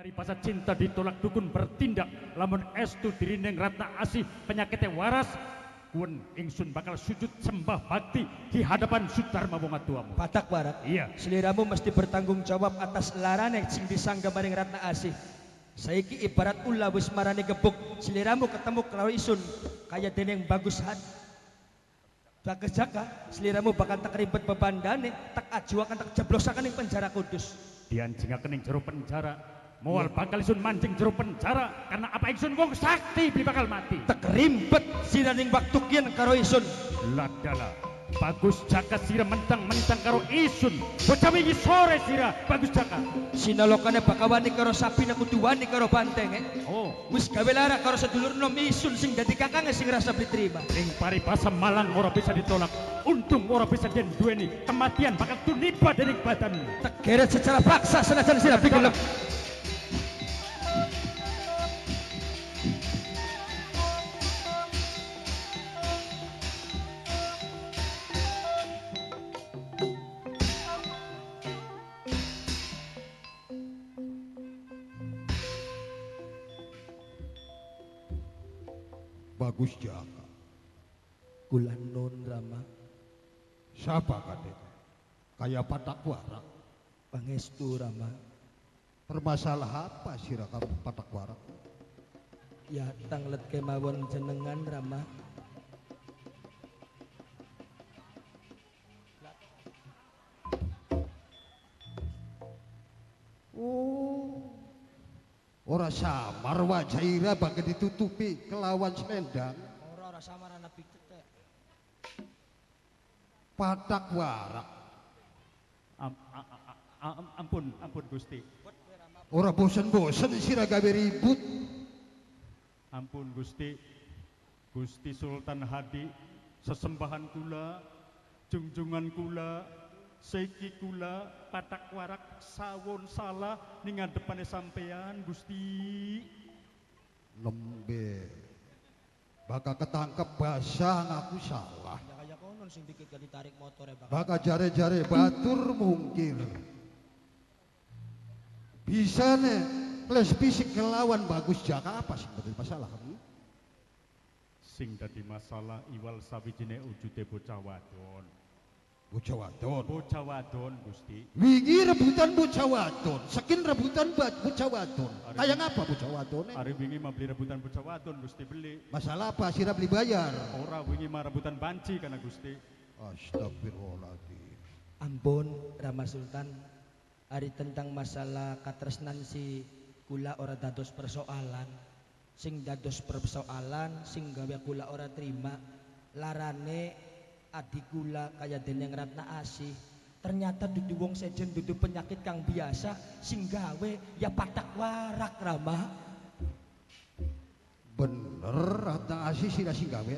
Paribasa cinta ditolak dukun bertindak lamun estu dirining ratna asih penyakitnya waras kun ingsun bakal sujud sembah bakti di hadapan Sudarma wong atuamu. Patak Barat, iya, seliramu mesti bertanggung jawab atas larane sing disangga maring ratna asih. Saiki ibarat ula wis marani gebuk, seliramu ketemu karo isun kaya dene yang bagus hati. Bagus jaka, seliramu bakal tak ribet bebandane, tak ajuakan tak jeblosakan ing penjara Kudus. dianjingaken ing jero penjara. Moal bakal isun mancing jero penjara karena apa ingsun wong sakti bakal mati. Tak rimpet siraning waktu kian karo isun. Ladala Bagus Jaka sira mentang-mentang karo isun. Bocah wingi sore sira Bagus Jaka. Sinalokane bakawani karo sapi na kuduwani karo banteng. Oh, Wis gawe lara karo sedulur nom isun sing dadi kakange sing rasa diterima. ing paribasa malang ora bisa ditolak. Untung ora bisa den duweni. Kematian bakal tuniba dening badan. Tak geret secara paksa senajan sira digelem. Bagus Jaka. Kula nun Rama, Siapa kadek? Kayak Patak Warak. pangestu Rama. Permasalah apa sira kamu Patak Warak? Ya tanglet kemawon jenengan Rama. Ora samar wajah ira bagai ditutupi kelawan selendang. Ora samar ana pitet. Patak Warak. Ampun Gusti. Ora bosen-bosen sira gawe ribut. Ampun Gusti. Gusti Sultan Hadi sesembahan kula, junjungan kula, saiki kula Patak Warak sawun salah ning ngadepane sampean Gusti. Lembe. Bakal ketangkep basah ngaku salah. Ya kaya konon sing dikit ditarik motore Bakal jare-jare batur mungkir. Bisa nih les fisik kelawan Bagus Jaka apa sih betul masalah kamu? Sing dadi masalah iwal sawijine wujude bocah wadon. Bocah wadon. Bocah wadon Gusti. Wingi rebutan bocah wadon, sekin rebutan bocah wadon. Kayak ngapa bocah wadon? Hari wingi mah beli rebutan bocah wadon Gusti beli. Masalah apa? Sira beli bayar. Ora wingi mah rebutan banci kana Gusti. Astagfirullahaladzim. Ampun Rama Sultan, ari tentang masalah katresnan si kula ora dados persoalan. Sing dados persoalan sing gawe kula ora terima larane adik kula kaya deneng Ratna Asih. Ternyata dudu wong sejen dudu penyakit kang biasa sing gawe ya Patak Warak Rama. Bener Ratna Asih sira sing gawe.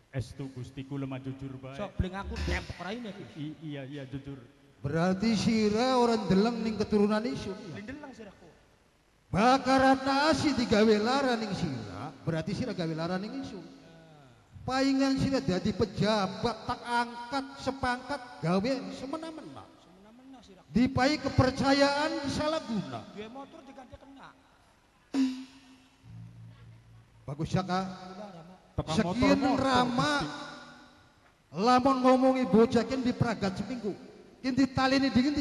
Estu Gusti kula mah jujur bae. Sok bling aku tepok raine iki. Iya jujur. Berarti sira orang deleng ning keturunan isun. Lindelang siraku. Bakar Ratna Asih digawe lara ning sira, berarti sira gawe lara ning isun. Paingan sira dadi pejabat tak angkat sepangkat gawe semena-mena. Semena-mena siraku. Dipai kepercayaan salah guna. Duwe motor diganti kena. Bagus Jaka. Tekan Sekian motor-motor, Rama. Lamun ngomongi bocah kin dipragat seminggu. Kin ditalini dingin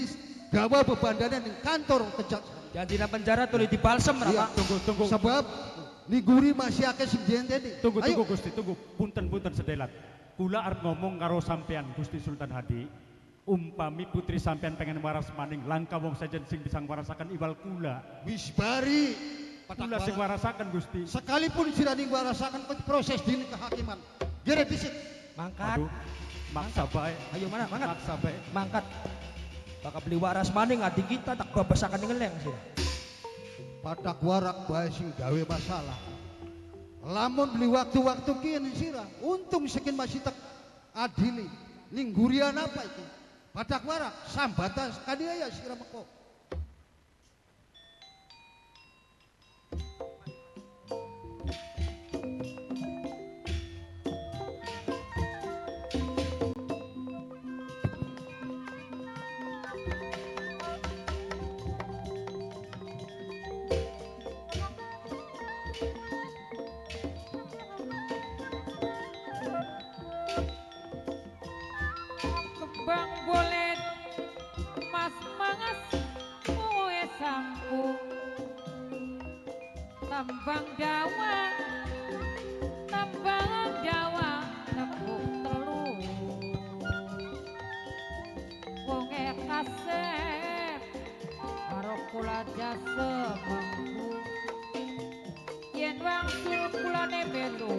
gawa bebandanan ning kantor kejaksaan. Jangan dina penjara tuh di balsem Iya. Rama. Tunggu. Sebab niguri masih akeh sing dienteni. Tunggu Ayo. Gusti, tunggu. Punten sedelat. Kula arep ngomong karo sampean Gusti Sultan Hadi. Umpami putri sampean pengen waras maning, langka wong sajen sing bisa warasakan iwal kula. Wis bari Kula sing warasakan Gusti. sekalipun sira ning warasaken proses dini kehakiman. Gere disit. Mangkat. Aduh, maksa bae. Ayo mana mangkat. Maksa bae. Mangkat. Bakal beli waras maning adik kita tak babasakan ngeleng sih. Patak Warak bae sing gawe masalah. Lamun beli waktu-waktu kian sira, untung sekin masih tak adili. Ning gurian apa itu? Patak Warak sambatan kadiaya sira meko. Tambang Jawa tepuk telu wonge kasep karo kula jasa mangku yen wangsul kulane melu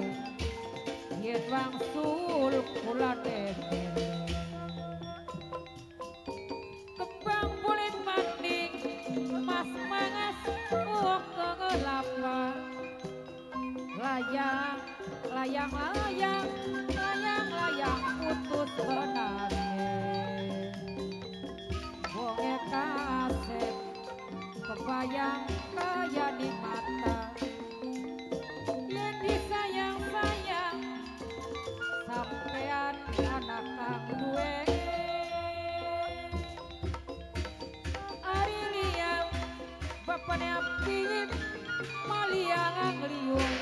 yen wangsul kulane melu kembang bulit maning mas mangas uang kengelapa layang layang layang layang layang putus benane wonge kasep kebayang kaya di mata yen disayang-sayang sampean anak kang duwe ari liang bapane apip maliang liung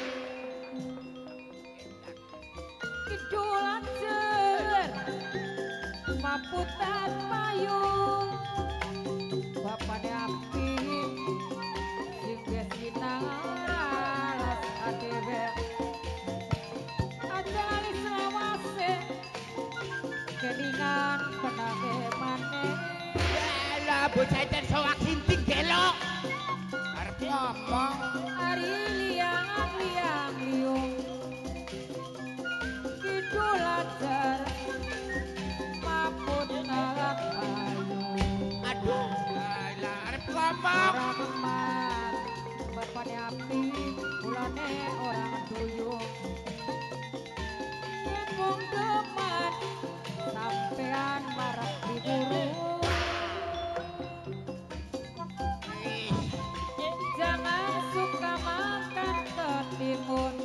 kidulan jer maputan payung bapane apip sing gesinaras adewe aja alis lawase kelingan penage maneh lah bocah ten soak sinting gelok arep ngomong ari liang liung kidul ajar maput nalak payung aduh lah arep ngomong orang emas bapane api kulane orang duyung yen wong demen sampean marak diburu jangan suka makan ketimun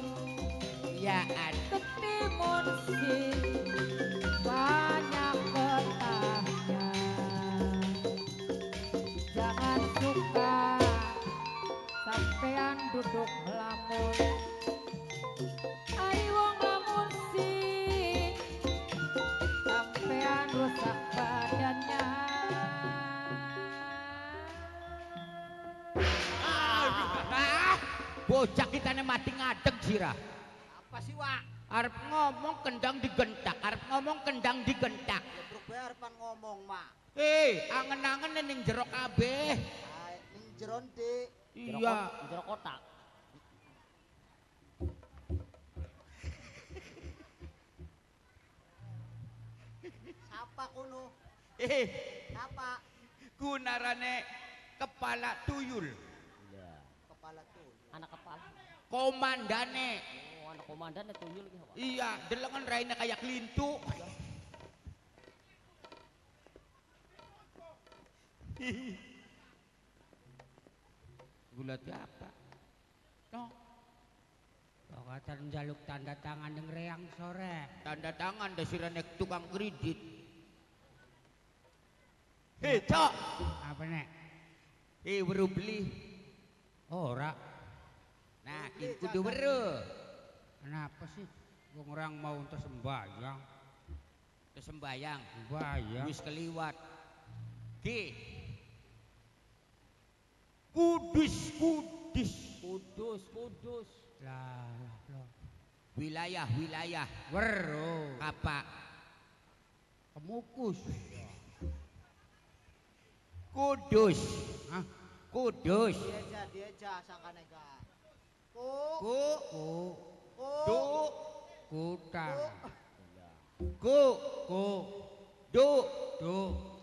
ya aduh ketimun sih banyak getahnya jangan suka sampean duduk melamun ari wong lamun sih sampean rusak badannya bocah kita mati ngadeg sirah apa sih wak arep ngomong kendang digentak arep ngomong kendang digentak Ya berubah arepan ngomong, Mak. angen-angen ning jero kabeh Ning jeron Dik. iya Jero kotak. Sapa kuno? Sapa? gunarane kepala tuyul Iya. Kepala tuh. Anak kepala. komandane Oh, anak komandan itu tuyul iki, Pak. iya delengan raine kayak kelintu Gulat apa? No. Kok njaluk tanda tangan yang reang sore. Tanda tangan dasirane tukang kredit. Hei, Cok. Apa nek? Weru beli. Ora. Nah, ini kudu weru. Kenapa sih? Wong orang mau untuk sembahyang. Sembayang. Sembahyang. Wis keliwat. Ki. Kudus. Lah. Wilayah. Weru. Apa? Kemukus. Kudus. Hah? Kudus. Dieja sangkane ka. Ku. Ku. Kutang. Ku. Du.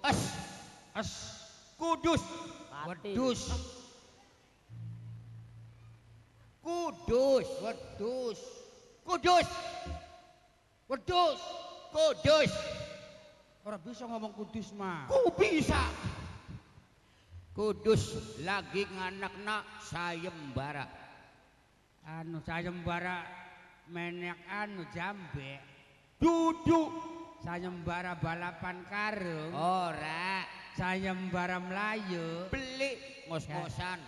As. Kudus. Wedus. Kudus. Ora bisa ngomong kudus mah. Ku bisa. Kudus lagi nganakna sayembara. Anu sayembara menek anu jambe. Duduk. Sayembara balapan karung. Ora. Sayembara Melayu. Beli ngos-ngosan.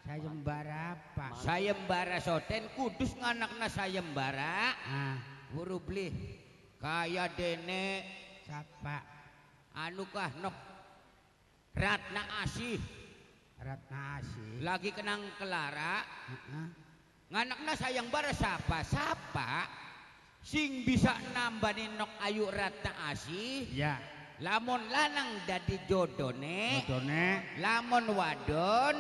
Sayembara apa? Sayembara soten kudus nganakna sayembara. Ah, Buru beli. Kaya dene siapa? anu kah nok Ratna Asih. Ratna Asih. Lagi kenang Kelara. Heeh. Nganakna sayang bara sapa sing bisa nambahin nok ayu Ratna Asih. Ya. Lamun lanang dadi jodone, lamun wadon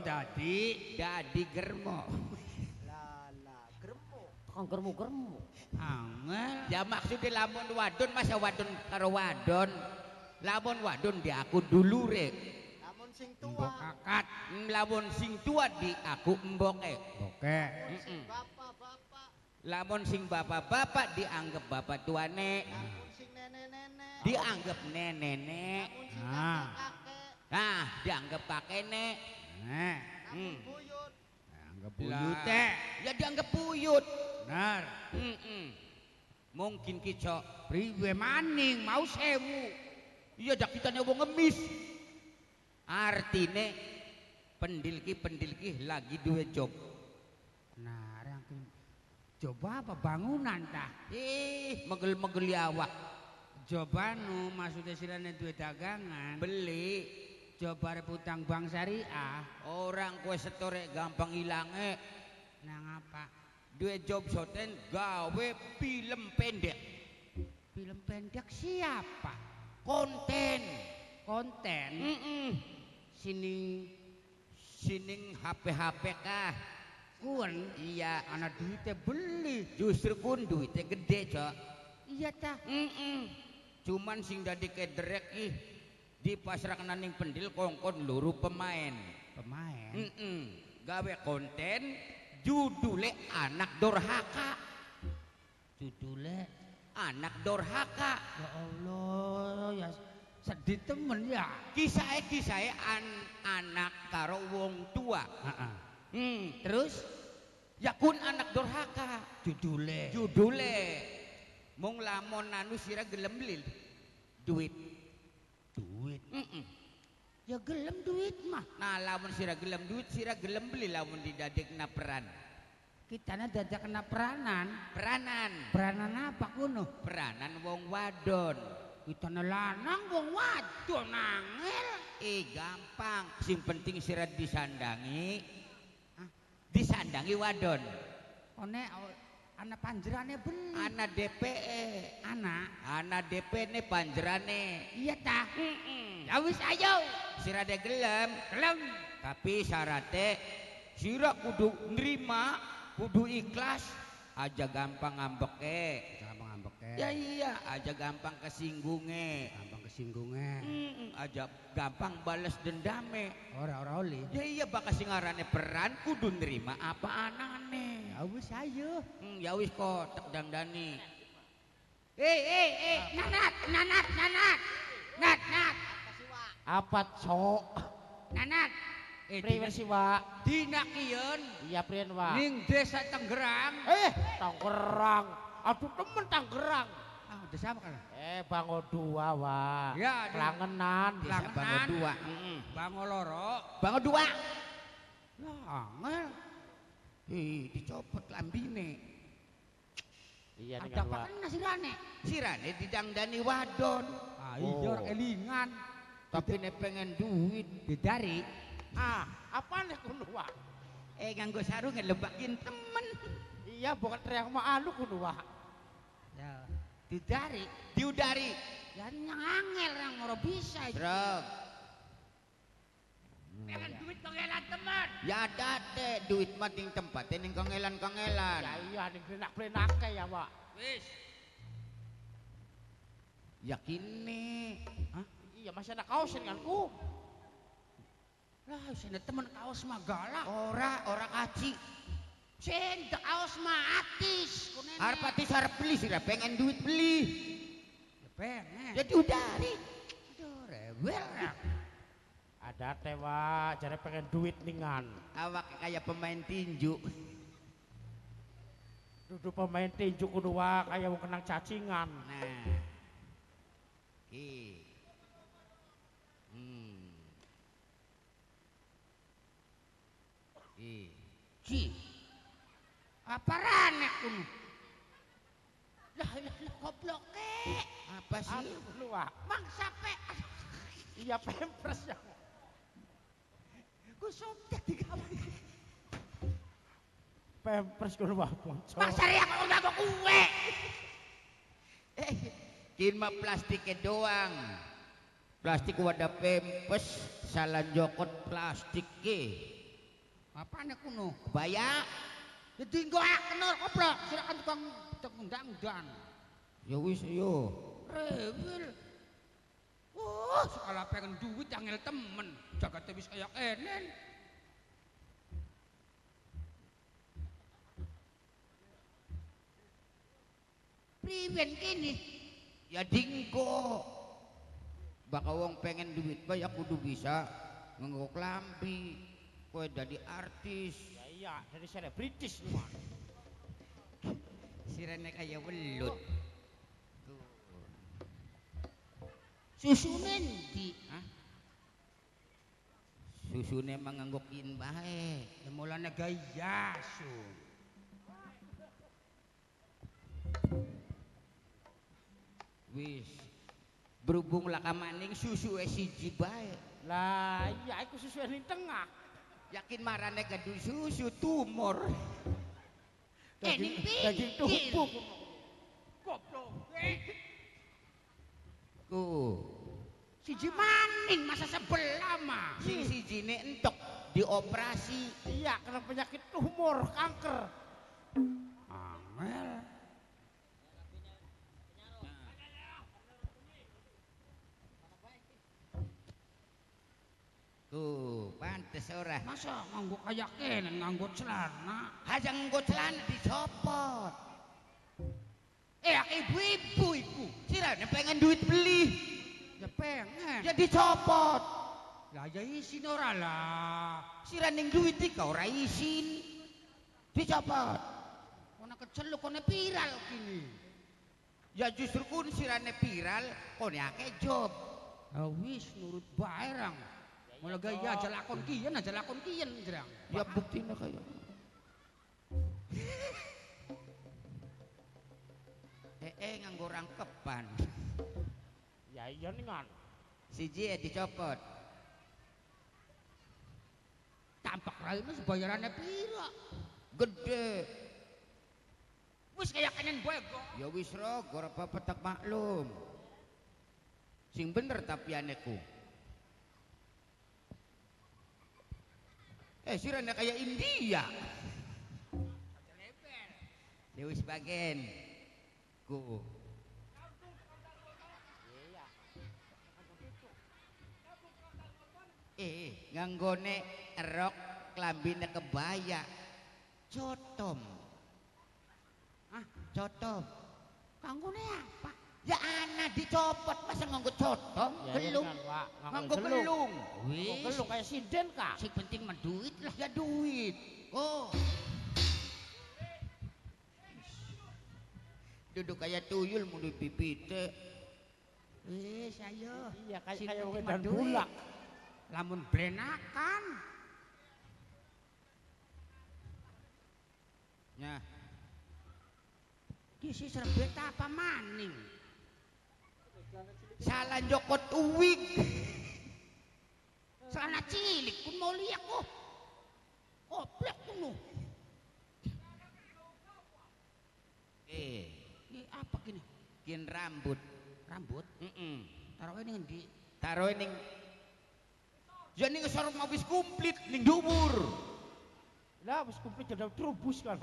dadi germo. Lala, germo. Tukang germu-germu. Angel. Ya maksudnya lamun wadon masa wadon karo wadon. Lamun wadon di aku dulure. Namun sing Mbok tua. kakak. Lamun sing tua di aku emboke. Oke. Namun sing bapak-bapak. Lamun sing bapak-bapak dianggap bapak tuane. Namun sing nenek-nenek. Dianggap nenek. Namun sing Ah. kakek-kakek. Nah, dianggap kakekne. Nah, Namun buyut. anggap buyut teh. Ya dianggap buyut. Benar. Mungkin kicok. Priwe maning mau sewu. Iya dak kita nyoba ngemis. Artine pendilki lagi dua job. Nah, rangking. Coba apa bangunan tah? Megel-megel awak. Coba nu maksudnya silane duit dagangan. Beli. Coba reputang bank syariah. Orang kue setore gampang ilange. Nah ngapa? Dua job soten gawe film pendek. Film pendek siapa? Konten. Konten. Sini Sining HP kah? kun. Iya. Anak duitnya beli. Justru kun duitnya gede cok. Iya tah. Cuman sing dadi kederek di pasrakan ning pendil kongkon luru pemain. Pemain. Gawe konten judule anak dorhaka. Judulnya. Anak dorhaka. Ya Allah ya sedih temen ya. Kisah anak karo wong tua. Terus ya kun anak dorhaka. Judule mung lamun anu sira gelem beli duit. Ya gelem duit mah. Nah lamun sira gelem duit sira gelem beli lamun didadekna peran. Kitana dadak kena peranan. Peranan apa kuno? Peranan wong wadon. Kitana lanang wong wadon angel. Gampang. Sing penting sira disandangi. Disandangi wadon. One anak panjerane beli. Anak DPE. Anak DP ne panjerane. Iya tah. Ya wis ayo. Sira de gelem. Tapi syaratnya sira kudu nerima, kudu ikhlas. Aja gampang ngambeke. Ya iya, aja gampang kesinggunge. Aja gampang bales dendame. Ora oli. Ya iya bakal singarane peran kudu nerima apa anane. Ya wis ayo. Ya wis kok tek dangdani. Nat. Apa cok? Nanat. Priwe sih Wak? Dina kieu Iya priyen Wak? Ning desa Tanggerang. Tangerang. Aduh temen Tangerang. Desa apa kan? Bango 2 Wak. Ya, Langenan. Desa Bango 2. Bango loro. Bango 2. Lah angel. Dicopot lambine. Iya Ada dengan apa Wak. kan nasirane? Sirane didangdani wadon. Iya orang elingan. Tapi ne pengen duit Didari. Apa nih kuno Wak? nganggo sarung ngelebakin temen. Iya bukan teriak malu kuno Wak. Ya. Diudari. Ya yang angel yang moro bisa. Bro. Pengen duit kengelan teman. Ya date duit mah ding tempat ning kangelan-kangelan. Ya iya nih plenak-plenake ya Wak. Wis. Yakin nih. Iya masih ada kaos kan ku. Lah sini temen kaos mah galak. Ora kaci. Sen kaos mah atis. Harap atis harap beli sih pengen duit beli. Ya pengen. Jadi udari. Aduh rewel. Ada teh Wak, jadi pengen duit ningan. Awak kayak pemain tinju. Duduk pemain tinju kudu Wak, kayak mau kenang cacingan. Nah. Apa rane kuno? Lah goblok ke. Apa sih? Aduh kudu Wak. Mang sape. Iya pempres ya. Ku sompet digawe. Pempres kono wae kanca. Pasar ya kok nganggo kuwe. Kin mah plastike doang. Plastik wadah pempes, salah jokot plastik ke. Apane kuno? Kebaya? Ya dinggo kenal koplok, silakan tukang undang-undang. Ya wis yo. Rewel. Sekala pengen duit angel temen, jagate wis kaya kenen. Priwen kini? Ya dinggo. Baka wong pengen duit ba ya kudu bisa nganggo klambi. Kowe dadi artis. Ya iya, dari selebritis mah. Sirene kaya welut. Susune ndi? Hah? Susune manganggokin bae. Ya mulane gaya su. Wis. Berhubung laka maning susu siji bae. Lah iya iku susu ning tengah. Yakin marane gaduh susu tumor. Daging tubuh. Goblok. Ku. Siji maning masa sebelah mah. Sing sijine entok dioperasi. Iya, kena penyakit tumor, kanker. Angel. Tuh, pantes ora. Masa nganggo kaya kenen nganggo celana? Aja nganggo celana dicopot. Ibu-ibu iku. Sirane pengen duit beli. Ya pengen. Ya dicopot. Lah ya isin ora lah. Sirane duit iki ora isin. Dicopot. Kona keceluk kone viral kini. Ya justru kun sirane viral, kone akeh job. Ah wis nurut bae rang. Mula gaya aja lakon kiyen jerang. Ya buktinya kayak. Nganggo rangkepan. Ya iya ningan. Siji dicopot. Tampak raine sebayarane pira? Gede. Wis kaya kenen bego. Ya wis ro, ora apa-apa tak maklum. Sing bener tapi aneku. Sirane kayak India. Ya wis bagen. Ku. Nganggone rok klambine kebaya. Cotom. Ah, cotom. Kanggone apa? Ya ana dicopot masa nganggo cotom, Ya, gelung. iya, Pak. Nganggo gelung. Kok gelung kayak sinden kah? Sing penting mah duit lah. Ya duit. Oh. Duduk kayak tuyul mau duit pipite. Wis ayo. Iya Sing kayak wong penting mah edan duit. bulak. Lamun blenakan. Nah, Kisi serbet apa maning? salah jokot uwig. Celana cilik kun mau lihat kok. Oplek kuno. Ini apa gini? Kin rambut. Rambut? Taruh ini ngendi? Taruh ning. Jadi ngesor mabis komplit ning dubur. Lah wis kumplit jadi trubus kan.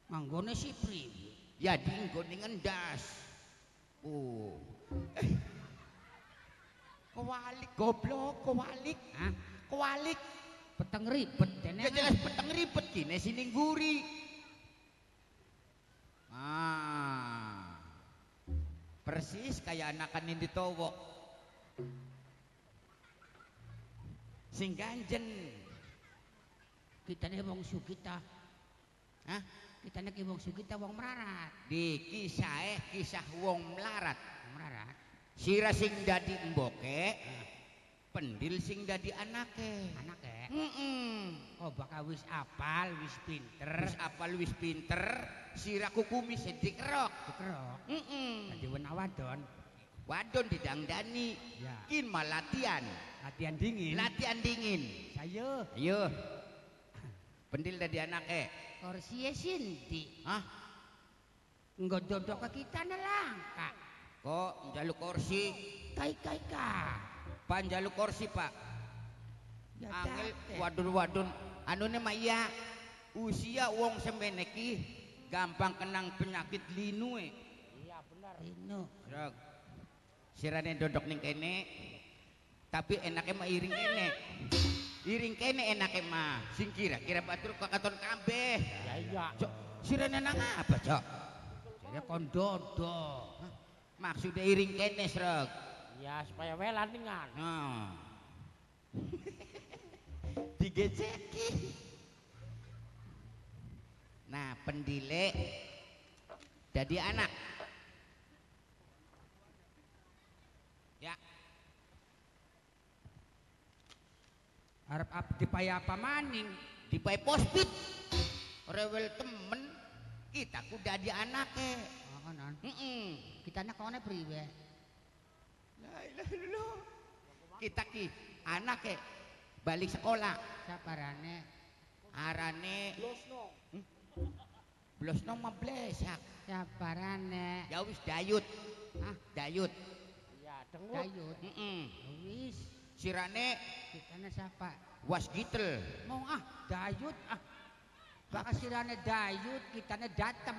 Manggone si pri. Ya dinggo ning ngendas. Oh. Kewalik goblok, kewalik. Hah? Kewalik. Peteng ribet Ya dene. jelas peteng ribet kini sini guri. Ah. Persis kayak anakan yang ditowok. Sing ganjen. Kita nih wong sugita. Hah? Kita nih wong sugita wong melarat. Di kisah wong melarat. Melarat. Sira sing dadi emboke, pendil sing dadi anake. Anake. Heeh. Oh bakal wis apal, wis pinter. Terus apal wis pinter, sira kukumi sedik rok. Dikerok. Heeh. Dadi wena wadon. wadon didangdani. Ya. Kin mah latihan. Latihan dingin. Latihan dingin. Saya Ayo. Pendil dari anake. kursi sinti. Hah? Enggak dodok ke kita nelangka. Kok njaluk kursi? Kai ka. Pak njaluk kursi, Pak. Ya Angel date. wadon-wadon anune mah iya. Usia wong semene ki gampang kenang penyakit linu e. Iya bener. Rino. Rok. Sirane dodok ning kene. Tapi enake mah iring kene. Iring kene enake mah. Sing kira-kira batur kakaton kabeh. Ya iya. Cok, sirane nang apa, Cok? Jadi kon dodok. Maksudnya iring kene, Srek. Ya supaya welaningan. Nah. Digeceki. Nah, pendile jadi anak. Ya. Harap dipaya apa maning? Dipai pospit. Rewel temen kita kuda di anake. Oh, kanan. Heeh. Kita nak kone priwe. La ilaha illallah. Kita ki anake balik sekolah. Saparane. Arane Blosno mah blesak. Saparane. Ya wis dayut. Ah, Dayut. Iya dengut. dayut. Heeh. Wis. Sirane Kita na siapa? was gitel. Mau dayut Bakasirane dayut kita na datem.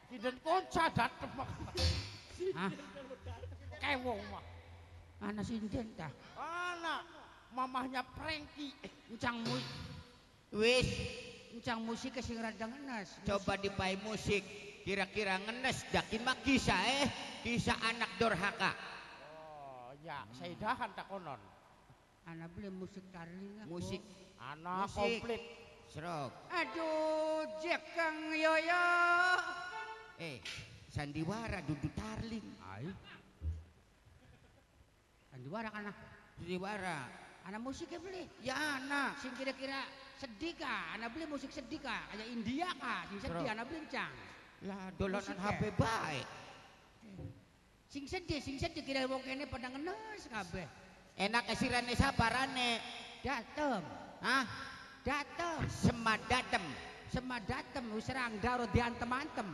Sinden konca dateng mak. Hah? Kewong mah. Ana sinden tah. Anak mamahnya Prengki. Encang Wis musik sing rada ngenes. coba dipai musik. Kira-kira ngenes daki mah kisah kisah anak durhaka. Oh ya, seidahan tak konon. Ana beli musik tarling. Musik Anak Musik. komplit. serok. Aduh, Jekang Yoyo. Sandiwara dudu tarling. Ai. Sandiwara kana. Sandiwara. Ana musiknya beli. Ya anak. Sing kira-kira sedih kah? Ana beli musik sedih kah? Kayak India kah? Sing sedih Bro. ana beli cang. Lah dolanan Musik HP baik. Sing sedih kira wong kene pada ngenes kabeh. Enak esirane sabarane. Datem. Hah? Datem. Semadatem. Semadatem wis serang daro diantem-antem.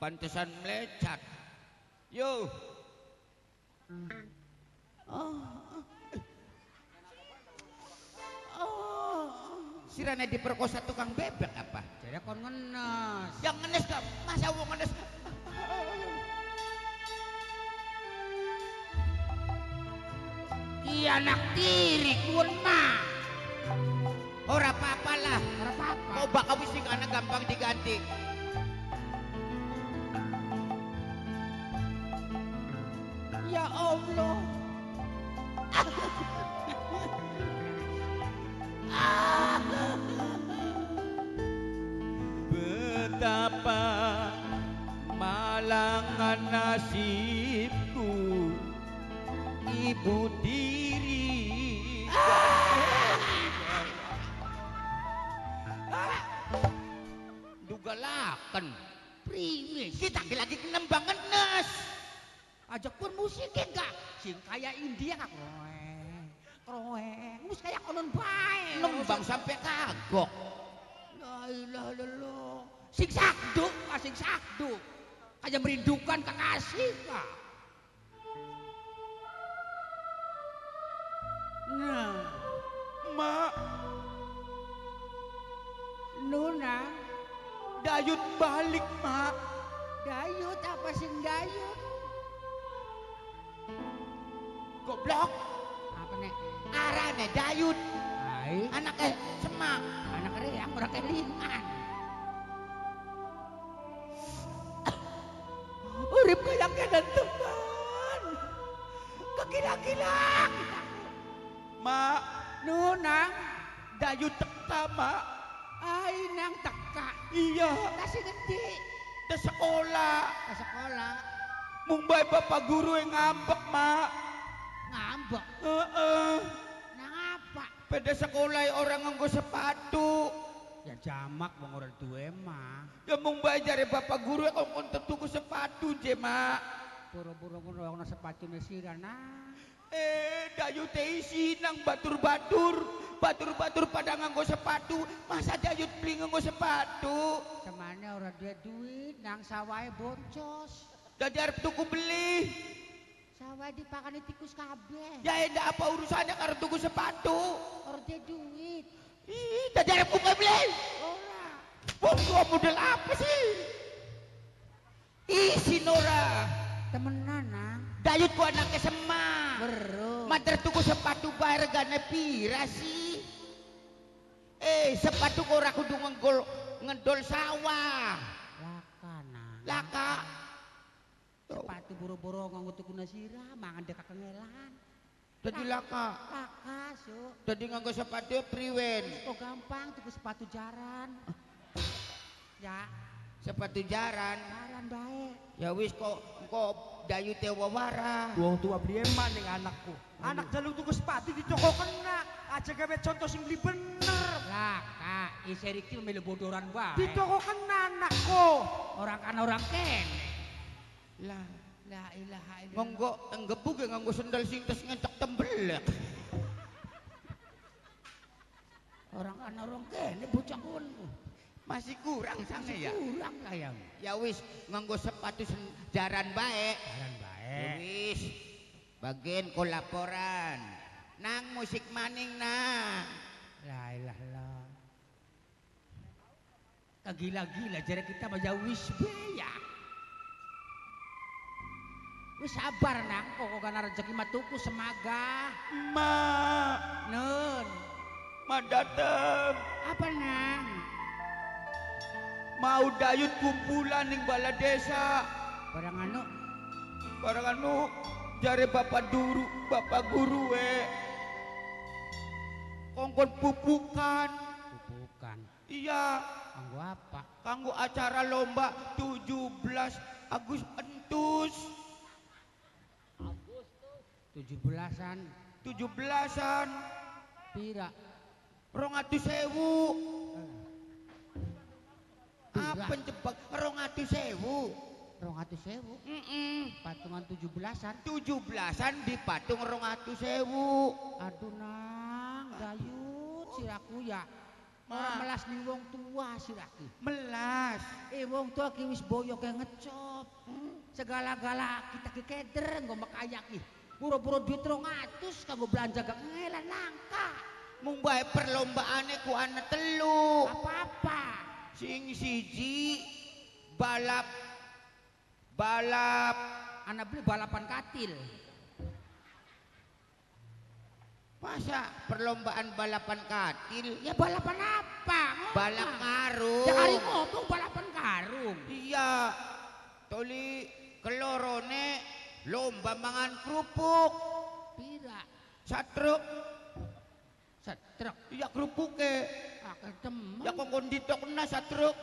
Pantesan melecat. Yo. Sirane diperkosa tukang bebek apa? Jadi kon ngenes. Yang ngenes gak? Masa wong ngenes? Ki anak tiri kun mah. Ora apa-apa lah. Ora apa-apa. Mau bakal wis anak gampang diganti. Ya Allah. Betapa malangan nasibku, ibu tiri. Dugalaken Priwis. kita lagi nembang ngenes. Ajak pun musiknya enggak. Sing kayak India kak. Kroeng. Mus kayak konon bae. Nembang sampai kagok. La ilaha illallah. Sing sakdu, sing sakdu. Kayak merindukan kekasih kak. Nah, Mak, Nuna, dayut balik, Mak. dayut apa sing dayut? Goblok. Apa nek? Arane dayut. Ai, Anaknya semak. anak reak ora kelingan. Urip kayak kedan teman. Kekila-kila. Mak, Nuna, dayut teka, Mak. ai nang teka. Iya, Kasih gede. ke sekolah. Ke sekolah Mung bae bapak guru yang ngambek, Mak. ngambek. Heeh. Nang apa? Pada sekolah orang nganggo sepatu. Ya jamak wong ora duwe mah. Ya mung bae jare bapak guru kok kon tuku sepatu je, Mak. Boro-boro ngono ana sepatune sira nah. Dayu teh isi nang batur-batur pada nganggo sepatu, masa Dayut beli nganggo sepatu? Semane ora duwe duit nang sawahe boncos. Dadi arep tuku beli. Sawahe dipakani tikus kabeh. Ya endak apa urusannya karo tuku sepatu? Ora duwe duit. Ih, dadi arep ku beli. Ora. Wong gua model apa sih? Isi Nora. Temenan nang. Dayut ku anake Semar. Bero. Mater tuku sepatu bae regane pira sih? Sepatu kok ora kudu ngendol sawah. Laka nang. Laka. Sepatu boro-boro nganggo tukune sira mangan dek kangelan. Dadi laka. Laka, Suk. Dadi nganggo sepatu priwen. Kok gampang tuku sepatu jaran. Ya, Sepatu jaran. jaran bae. Ya wis kok Dayu teh wawara. Wong tua beli eman ning anakku. Anak jaluk tuku sepatu di toko kena. Aja gawe contoh sing beli bener. Laka, isi iki melu bodoran bae. Di toko kena anakku. Orang kan orang kene. Lah, La ilaha illallah. monggo enggebuk nganggo sendal sing tes ngentek tembelek. Orang kan orang kene bocah kono. Masih kurang sange ya. Kurang kayang. Ya wis nganggo sepatu jaran bae. Jaran Ya bae. wis. Bagian ko laporan. Nang musik maning nang. La ilaha illallah. Kagila-gila jare kita mah jauh wis be ya. Wis sabar nang kok kana rezeki mah tuku semaga. Ma, Nun. ma dateng. Apa nang? Mau Dayut kumpulan ning bala desa. Barang Barang jare bapak guru kongkon pupukan. bukan. Iya, Kanggo apa? kanggo acara lomba 17 Agustus. 17-an 17-an pira? 200.000. Apa jebak 200.000? 200.000 patungan 17-an. 17-an dipatung 200.000. Aduh nang, Dayut siraku ya. Ora melas ning wong tua siraku. Melas. Wong tua ki wis boyo ke ngecop. Segala-gala kita ki keder nggo makaya ki. Pura-pura duit 200 kanggo belanja gak ngelan langka. Mung bae perlombaane ku ana 3. Apa-apa. Sing siji balap Anak beli balapan katil. masa perlombaan balapan katil? Ya balapan apa? Balap karung. Ya hari ngomong balapan karung. Iya. Toli kelorone lomba mangan kerupuk. Pira? Satruk. Setrek. Iya kerupuke. Akeh temen. Ya kongkon ditokna satruk.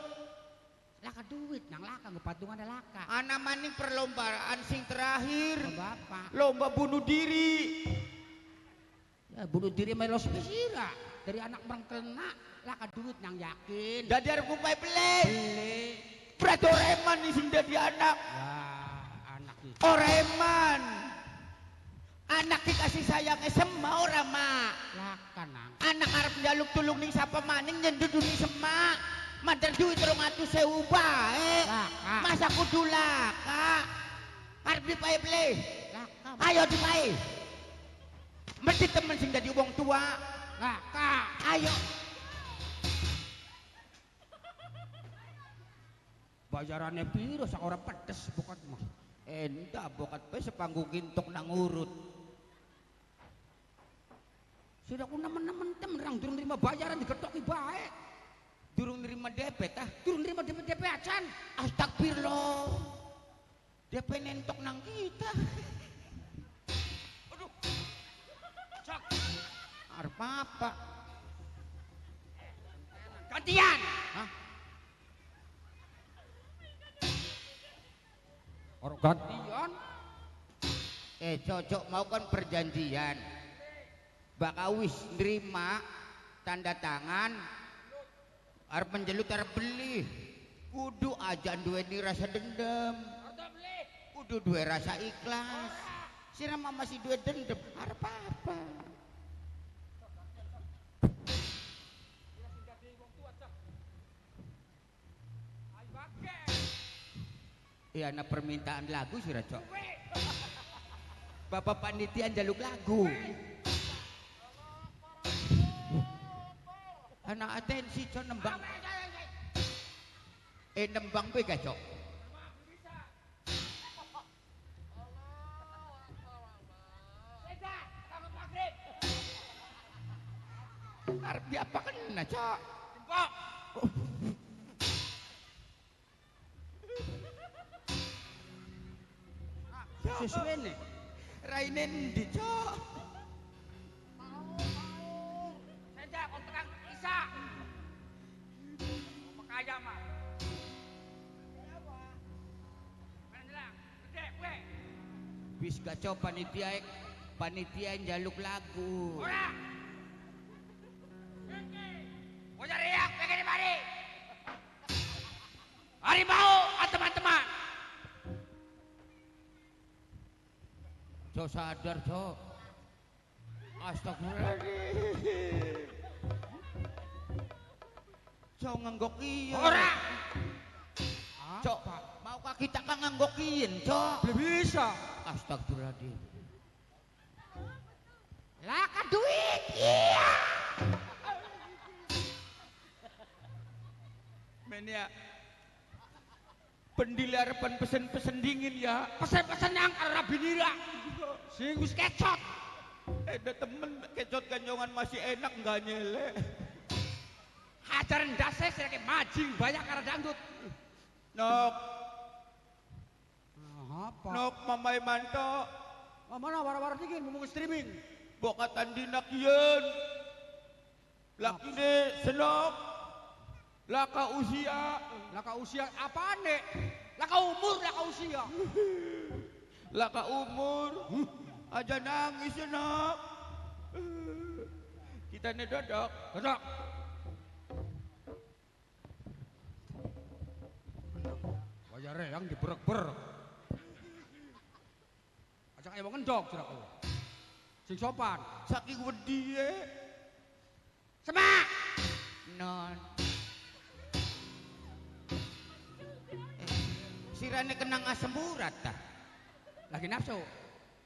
Laka duit nang laka nggo patungan laka. Ana maning perlombaan sing terakhir. Bapak. Lomba bunuh diri. Ya bunuh diri melos sira. Dari anak merengkelna laka duit nang yakin. Dadi arep kumpul beli. Beli. Berat Oreman nih sing dadi anak. Wah, anak itu. Oreman. Anak dikasih sayang Sema ora mak. Laka nang. Anak arep njaluk tulung ning sapa maning nyendut ning Sema. Mandan duit 200.000 bae. Laka. Masa kudu laka. Arep dipae-beli. Laka. Ayo dipae. Mesti temen sing dadi wong tua. Laka. Ayo. Bayarannya piro sak ora pedes bokat mah. Endah bokat bae sepanggung gintok nang urut. Sudah ku nemen-nemen temen durung nerima bayaran digetoki bae. Durung nerima DP tah. Durung nerima DP acan. Astagfirullah. DP nentok nang kita. Aduh. Cak. Arep apa? Gantian. Hah? Orang gantian. Cocok mau kan perjanjian. Bakal wis nerima tanda tangan Arep menjelut arep beli. Kudu aja duweni rasa dendam. Kudu duwe rasa ikhlas. Sirama masih duwe dendam arep apa? Iya, anak permintaan lagu sih Cok. Bapak panitia jaluk lagu. Anak atensi Cok nembang. Nembang be gak Cok? Arep diapa kena Cok? Kok? Sesuai Raine ndi Cok? Senja kontrakan Isa. Makaya mah. Bis kacau panitia jaluk lagu. Ora. Oja riak pengen di mari. Harimau teman-teman. Cok sadar Cok. Astagfirullahaladzim. Cok nganggokin. Ora. Cok, maukah kita kan nganggokin Cok? Belum bisa. Astagfirullahaladzim. Laka duit. Iya. Men ya. Pendilarapan pesen-pesen dingin ya. Pesen-pesen yang karabinira. Sing wis kecot. Ada temen kecot ganjongan masih enak nggak nyele. Hajaran dase sirake majing banyak karena dangdut. Nok, Apa? nok mamai manto. Mana war-war dingin ngomong streaming. Bokatan dinak yen. Laki de senok. Laka usia. Laka usia apaan nek? Laka umur, laka usia. Laka umur. Aja nangis senok. Kita ne dodok. Dodok. Wajare yang diberek-berek. Ajak emang ngendok siraku. Sing sopan. Saking wedi ye. Semak. Non. Sirane kenang asam urat tah. Lagi nafsu.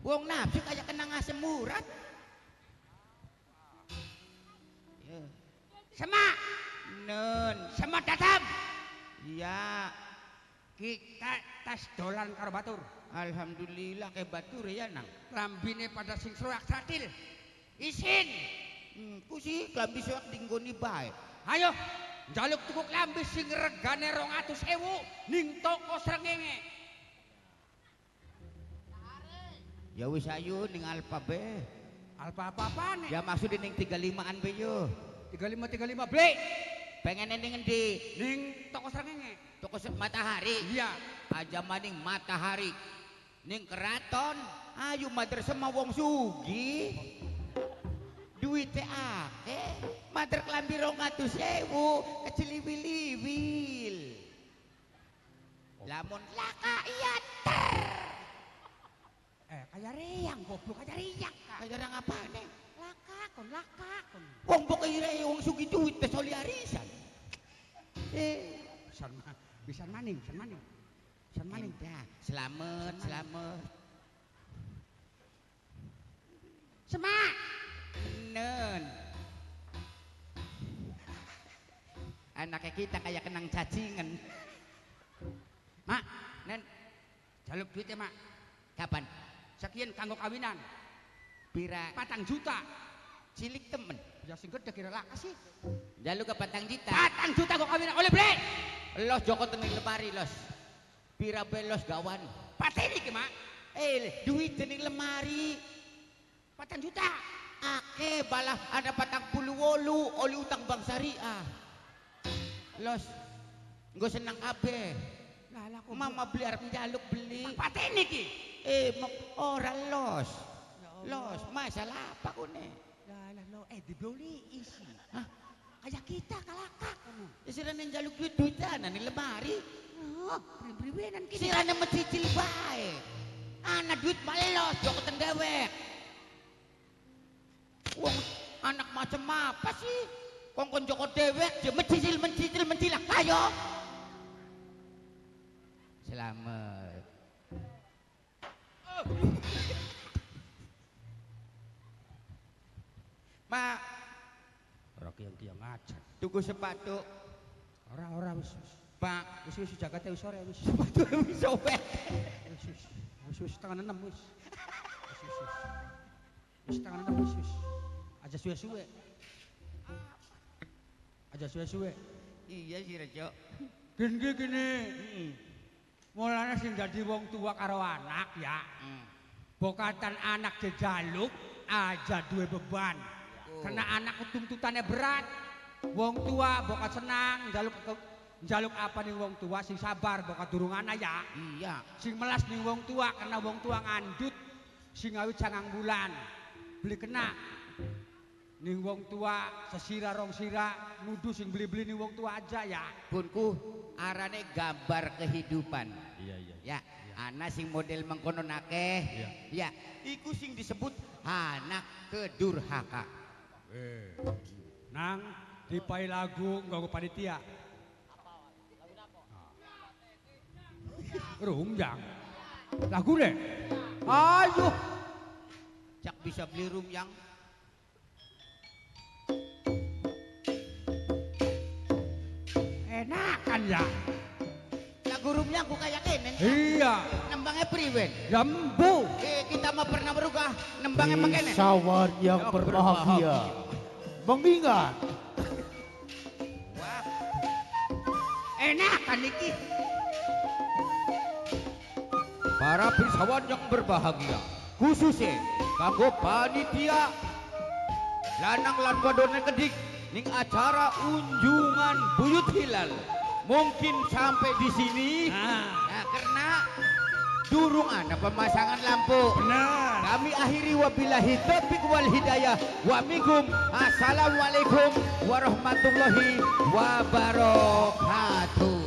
Wong nafsu kayak kenang asam urat. Semak. Non. Semak datang. Iya. Kita tas dolan karo batur. Alhamdulillah ke batur ya nang. Lambine pada sing serak satil. Isin. Ku sih klambi suak dinggoni bae. Ayo. Njaluk tuku klambi sing regane 200.000 ning toko srengenge. Ya wis ayo ning Alfa be. Alpa apa-apane? Ya maksudnya ning 35-an be yo. 35 beli. Pengen ning endi? Ning toko srengenge. Toko matahari. Iya. Aja maning matahari. Ning keraton, ayo mater sama wong sugih. Duite akeh. Mater klambi 200.000 keciliwil-liwil. Lamun laka iya ter. Kayak riang goblok kayak riang. Kayak orang apa nih? Laka kon. Wong pokoke ire wong sugih duit teh soli arisan. Bisa maning. Dah, selamat. Semak. Nen. Anaknya kita kayak kenang cacingan. Mak, Nen, jaluk duitnya mak. kapan? Sekian kanggo kawinan. Pira 4 juta. cilik temen. Ya sing gede kira laka sih. Jaluk ke 4 juta. 4 juta kanggo kawinan oleh beli. Los Joko tengah lemari los. Pira belos gawan. Pateni ki mak. Duit ning lemari. 4 juta. Ake balah ada 48 oli utang bank syariah. Los, gue senang kabeh. Lah kok Mama beli arep njaluk beli. pateni ki. Ora los. Los, masalah apa kune? Lah lo dibeli isi. Hah? kayak kita kalakak kamu. Ya sirane njaluk duit-duitan nang lemari. Oh, priwenan kini. Sirane mencicil bae. Anak duit malos jokoten dewek. Wong anak macam apa sih? Kongkon joko dewek dia mencicil mencilak ayo. Selamat. Mak, Ora kiyang aja. tuku sepatu. Ora wis. Pak, Wis jagate wis sore wis. sepatu wis sobek. Wis tangan 6 wis. Wis tangan 6 wis. Aja suwe-suwe. Aja suwe-suwe. Iya sih Rejo. Gini. Mulane sing dadi wong tua karo anak ya. Bokatan anak jejaluk aja duwe beban. Karena anak tuntutannya berat. Wong tua bokat senang njaluk apa nih wong tua sing sabar bokat durung ana ya. Iya. Sing melas nih wong tua karena wong tua ngandut sing awit 9 bulan. Beli kena. Ning wong tua sesira rong sira nuduh sing beli-beli ning wong tua aja ya. Punku arane gambar kehidupan. Iya. Ya, anak sing model mengkonon akeh. Ya, iku sing disebut anak kedurhaka. Nang dipai lagu nggo panitia. Rumjang. Lagu deh. Ayo. Cak bisa beli rumyang. Enakan ya. Lagu rumyang ku kayak kene. Iya. Nembangnya priwen. Jambu. Kita mah pernah berubah nembangnya makene. Sawan yang berbahagia mengingat Wah, Enakan iki. para pirsawan yang berbahagia, khususnya kanggo panitia lanang lan wadone kedik ning acara unjungan buyut hilal. Mungkin sampai di sini. Nah, karena durung ana pemasangan lampu. Benar. Kami akhiri wabillahi taufiq wal hidayah wa minkum. Assalamualaikum warahmatullahi wabarakatuh.